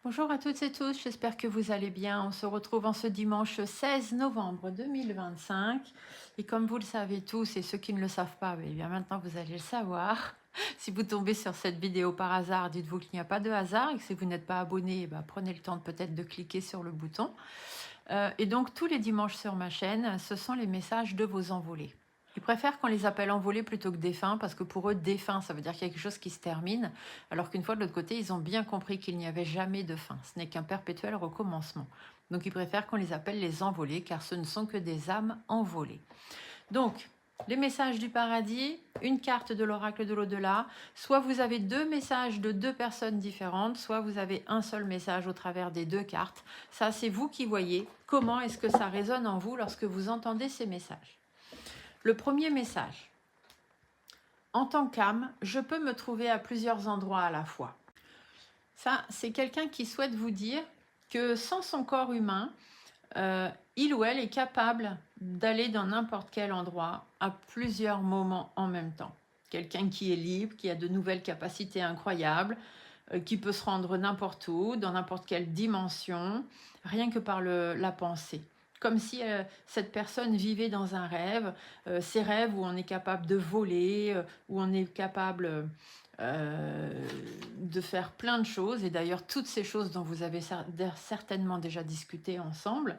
Bonjour à toutes et tous, j'espère que vous allez bien. On se retrouve en ce dimanche 16 novembre 2025. Et comme vous le savez tous, et ceux qui ne le savent pas, eh bien maintenant vous allez le savoir. Si vous tombez sur cette vidéo par hasard, dites-vous qu'il n'y a pas de hasard et que si vous n'êtes pas abonné, prenez le temps peut-être de cliquer sur le bouton. Et donc tous les dimanches sur ma chaîne, ce sont les messages de vos envolés. Ils préfèrent qu'on les appelle envolés plutôt que défunts parce que pour eux, défunt, ça veut dire qu'il y a quelque chose qui se termine, alors qu'une fois de l'autre côté, ils ont bien compris qu'il n'y avait jamais de fin. Ce n'est qu'un perpétuel recommencement. Donc ils préfèrent qu'on les appelle les envolés car ce ne sont que des âmes envolées. Donc, les messages du paradis, une carte de l'oracle de l'au-delà, soit vous avez deux messages de deux personnes différentes, soit vous avez un seul message au travers des deux cartes. Ça, c'est vous qui voyez comment est-ce que ça résonne en vous lorsque vous entendez ces messages. Le premier message. En tant qu'âme, je peux me trouver à plusieurs endroits à la fois. Ça, c'est quelqu'un qui souhaite vous dire que sans son corps humain, il ou elle est capable d'aller dans n'importe quel endroit à plusieurs moments en même temps. Quelqu'un qui est libre, qui a de nouvelles capacités incroyables, qui peut se rendre n'importe où, dans n'importe quelle dimension, rien que par la pensée. Comme si cette personne vivait dans un rêve, ces rêves où on est capable de voler, où on est capable de faire plein de choses, et d'ailleurs toutes ces choses dont vous avez certainement déjà discuté ensemble,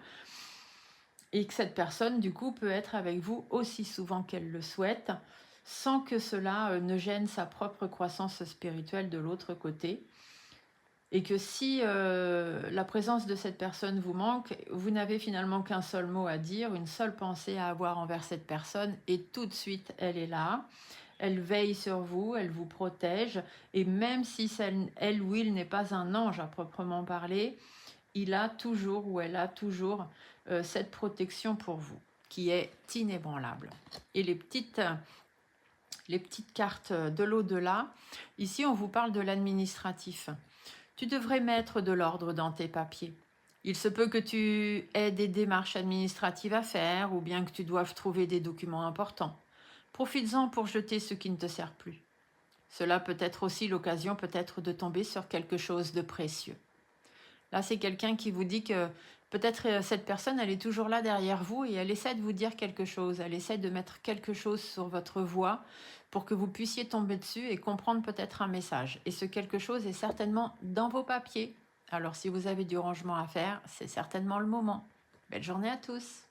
et que cette personne du coup peut être avec vous aussi souvent qu'elle le souhaite, sans que cela ne gêne sa propre croissance spirituelle de l'autre côté. Et que si la présence de cette personne vous manque, vous n'avez finalement qu'un seul mot à dire, une seule pensée à avoir envers cette personne, et tout de suite elle est là, elle veille sur vous, elle vous protège, et même si elle ou il n'est pas un ange à proprement parler, il a toujours ou elle a toujours cette protection pour vous, qui est inébranlable. Et les petites cartes de l'au-delà, ici on vous parle de l'administratif. Tu devrais mettre de l'ordre dans tes papiers. Il se peut que tu aies des démarches administratives à faire ou bien que tu doives trouver des documents importants. Profites-en pour jeter ce qui ne te sert plus. Cela peut être aussi l'occasion peut-être de tomber sur quelque chose de précieux. Là, c'est quelqu'un qui vous dit que peut-être cette personne, elle est toujours là derrière vous et elle essaie de vous dire quelque chose. Elle essaie de mettre quelque chose sur votre voix pour que vous puissiez tomber dessus et comprendre peut-être un message. Et ce quelque chose est certainement dans vos papiers. Alors, si vous avez du rangement à faire, c'est certainement le moment. Belle journée à tous!